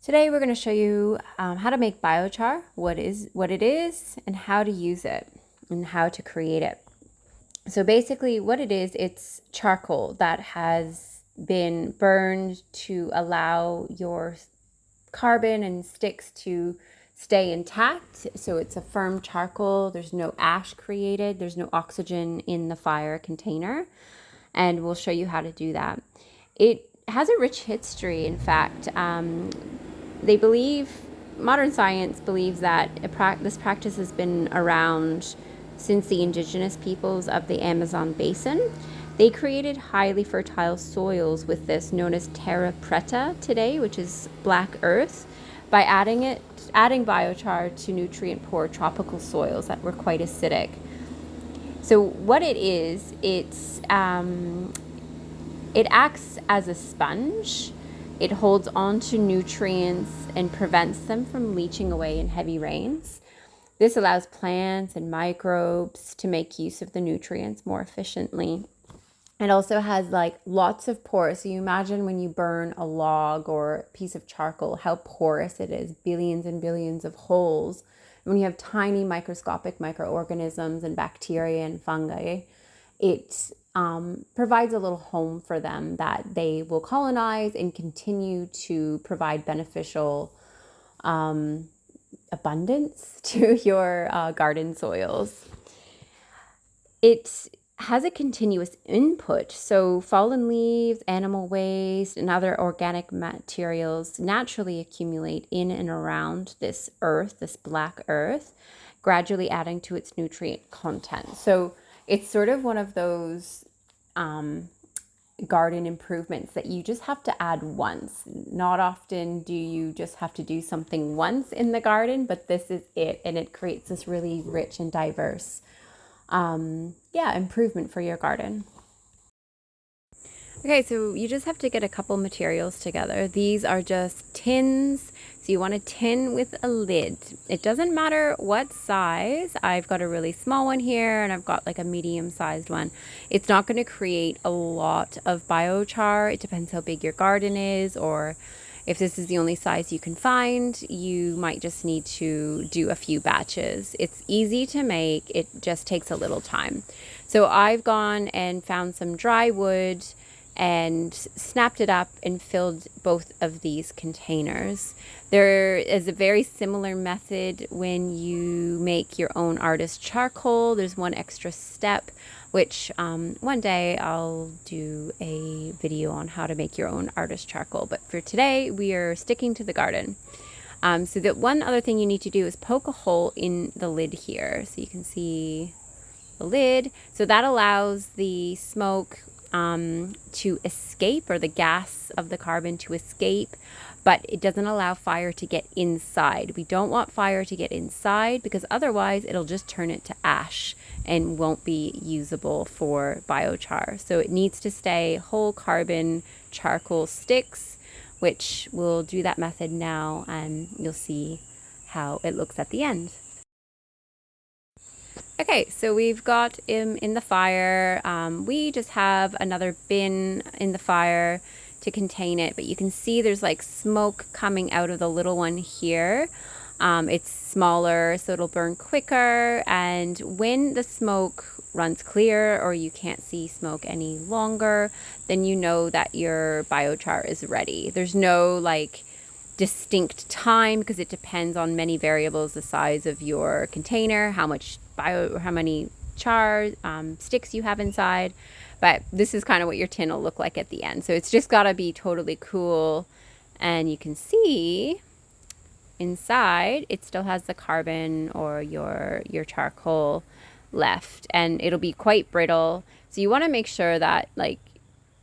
Today we're going to show you how to make biochar, what it is, and how to use it, and how to create it. So basically what it is, it's charcoal that has been burned to allow your carbon and sticks to stay intact. So it's a firm charcoal. There's no ash created. There's no oxygen in the fire container. And we'll show you how to do that. It has a rich history, in fact. They believe, modern science believes that this practice has been around since the indigenous peoples of the Amazon basin. They created highly fertile soils with this, known as terra preta today, which is black earth, by adding biochar to nutrient-poor tropical soils that were quite acidic. So what it is, it acts as a sponge. It holds on to nutrients and prevents them from leaching away in heavy rains. This allows plants and microbes to make use of the nutrients more efficiently. It also has like lots of pores. So you imagine when you burn a log or a piece of charcoal, how porous it is, billions and billions of holes. When you have tiny microscopic microorganisms and bacteria and fungi, it provides a little home for them that they will colonize and continue to provide beneficial abundance to your garden soils. It has a continuous input, so fallen leaves, animal waste, and other organic materials naturally accumulate in and around this earth, this black earth, gradually adding to its nutrient content. So it's sort of one of those garden improvements that you just have to add once. Not often do you just have to do something once in the garden, but this is it, and it creates this really rich and diverse improvement for your garden. Okay, so you just have to get a couple materials together. These are just tins. So you want a tin with a lid. It doesn't matter what size. I've got a really small one here and I've got like a medium-sized one. It's not going to create a lot of biochar. It depends how big your garden is, or if this is the only size you can find, you might just need to do a few batches. It's easy to make. It just takes a little time. So I've gone and found some dry wood and snapped it up and filled both of these containers. There is a very similar method when you make your own artist charcoal. There's one extra step, which one day I'll do a video on how to make your own artist charcoal. But for today, we are sticking to the garden. So that one other thing you need to do is poke a hole in the lid here. So you can see the lid. So that allows the smoke to escape, or the gas of the carbon to escape, but it doesn't allow fire to get inside. We don't want fire to get inside because otherwise it'll just turn it to ash and won't be usable for biochar. So it needs to stay whole carbon charcoal sticks, which we'll do that method now, and you'll see how it looks at the end. Okay, so we've got him in the fire. We just have another bin in the fire to contain it, but you can see there's like smoke coming out of the little one here. It's smaller, so it'll burn quicker, and when the smoke runs clear or you can't see smoke any longer, then you know that your biochar is ready. There's no like distinct time because it depends on many variables: the size of your container, how many char sticks you have inside. But this is kind of what your tin will look like at the end. So it's just got to be totally cool, and you can see inside it still has the carbon or your charcoal left, and it'll be quite brittle. So you want to make sure that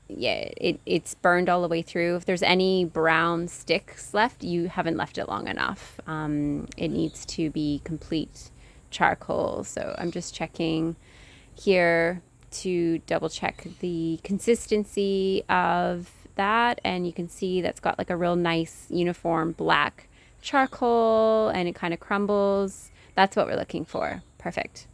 it's burned all the way through. If there's any brown sticks left, you haven't left it long enough. It needs to be complete charcoal. So I'm just checking here to double check the consistency of that, and you can see that's got like a real nice uniform black charcoal, and it kind of crumbles. That's what we're looking for. Perfect.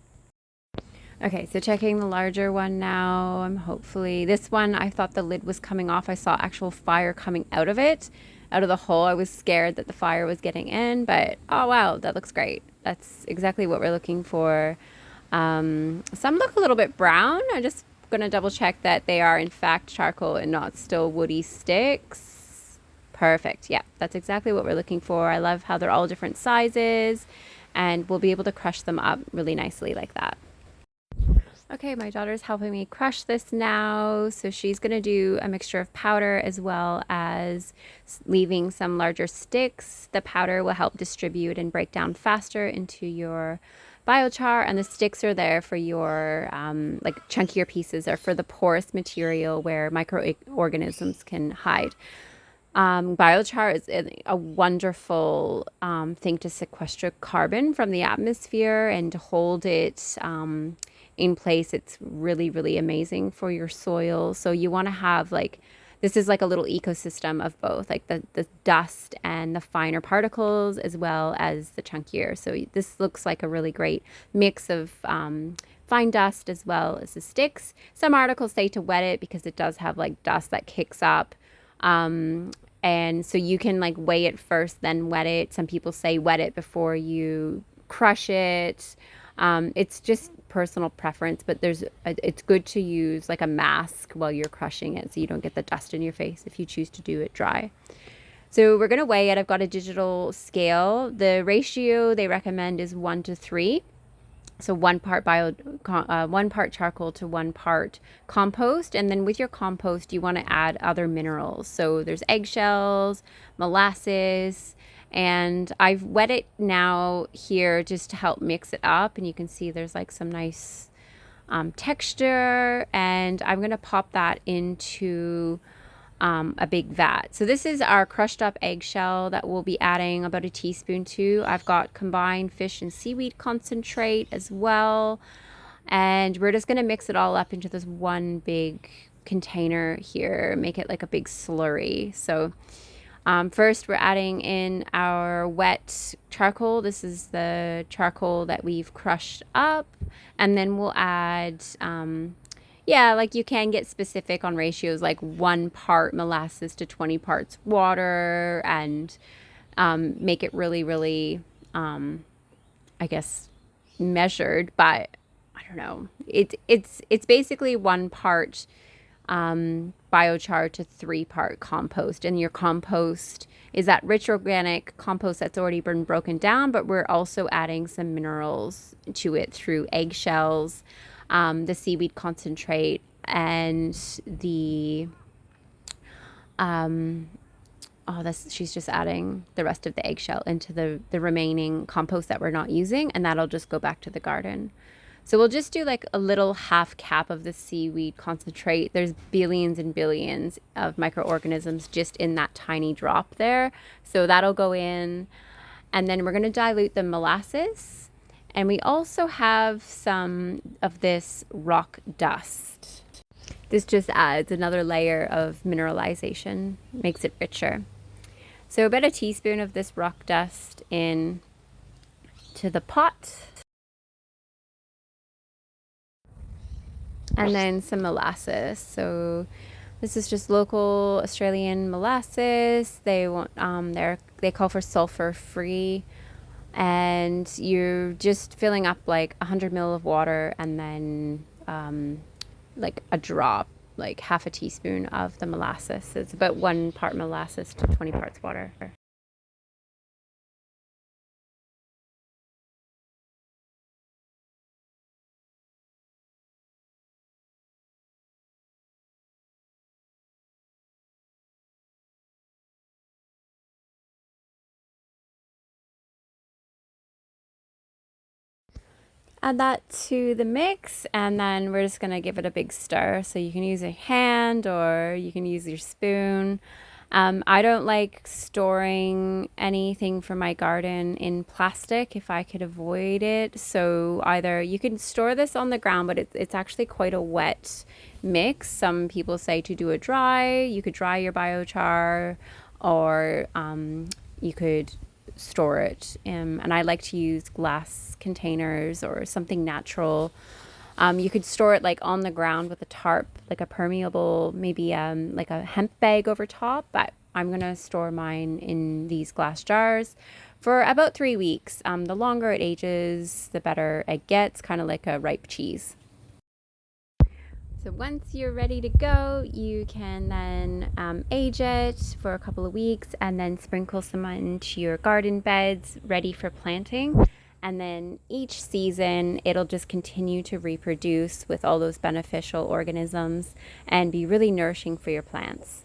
Okay, so checking the larger one now. Hopefully this one, I thought the lid was coming off. I saw actual fire coming out of it. out of the hole. I was scared that the fire was getting in, but oh wow, that looks great. That's exactly what we're looking for. Some look a little bit brown. I'm just gonna double check that they are in fact charcoal and not still woody sticks. Perfect. Yeah, that's exactly what we're looking for. I love how they're all different sizes, and we'll be able to crush them up really nicely like that. Okay, my daughter's helping me crush this now. So she's going to do a mixture of powder as well as leaving some larger sticks. The powder will help distribute and break down faster into your biochar, and the sticks are there for your like chunkier pieces, or for the porous material where microorganisms can hide. Biochar is a wonderful thing to sequester carbon from the atmosphere and to hold it in place. It's really, really amazing for your soil. So you want to have like, this is like a little ecosystem of both, like the dust and the finer particles as well as the chunkier. So this looks like a really great mix of fine dust as well as the sticks. Some articles say to wet it because it does have like dust that kicks up. And so you can like weigh it first, then wet it. Some people say wet it before you crush it. It's just personal preference, but it's good to use like a mask while you're crushing it so you don't get the dust in your face if you choose to do it dry. So we're going to weigh it. I've got a digital scale. The ratio they recommend is 1 to 3. So 1 part charcoal to 1 part compost. And then with your compost, you want to add other minerals. So there's eggshells, molasses, and I've wet it now here just to help mix it up. And you can see there's like some nice texture. And I'm going to pop that into a big vat. So this is our crushed up eggshell that we'll be adding about a teaspoon to. I've got combined fish and seaweed concentrate as well. And we're just going to mix it all up into this one big container here, make it like a big slurry. So first we're adding in our wet charcoal. This is the charcoal that we've crushed up. And then we'll add yeah, like you can get specific on ratios, like 1 part molasses to 20 parts water, and make it really, really, I guess, measured. But I don't know. It's basically 1 part biochar to 3 part compost, and your compost is that rich organic compost that's already been broken down, but we're also adding some minerals to it through eggshells, the seaweed concentrate, and the she's just adding the rest of the eggshell into the remaining compost that we're not using, and that'll just go back to the garden. So we'll just do like a little half cap of the seaweed concentrate. There's billions and billions of microorganisms just in that tiny drop there. So that'll go in, and then we're going to dilute the molasses. And we also have some of this rock dust. This just adds another layer of mineralization, makes it richer. So about a teaspoon of this rock dust in to the pot. And then some molasses. So this is just local Australian molasses. They want they call for sulfur free. And you're just filling up like 100 ml of water, and then like a drop, like half a teaspoon of the molasses. So it's about 1 part molasses to 20 parts water. Add that to the mix, and then we're just gonna give it a big stir. So you can use a hand or you can use your spoon. I don't like storing anything for my garden in plastic if I could avoid it. So either you can store this on the ground, but it's actually quite a wet mix. Some people say to do it dry. You could dry your biochar, or you could store it. And I like to use glass containers or something natural. You could store it like on the ground with a tarp, like a permeable, maybe like a hemp bag over top. But I'm going to store mine in these glass jars for about 3 weeks. The longer it ages, the better it gets, kind of like a ripe cheese. So once you're ready to go, you can then age it for a couple of weeks and then sprinkle some into your garden beds ready for planting. And then each season, it'll just continue to reproduce with all those beneficial organisms and be really nourishing for your plants.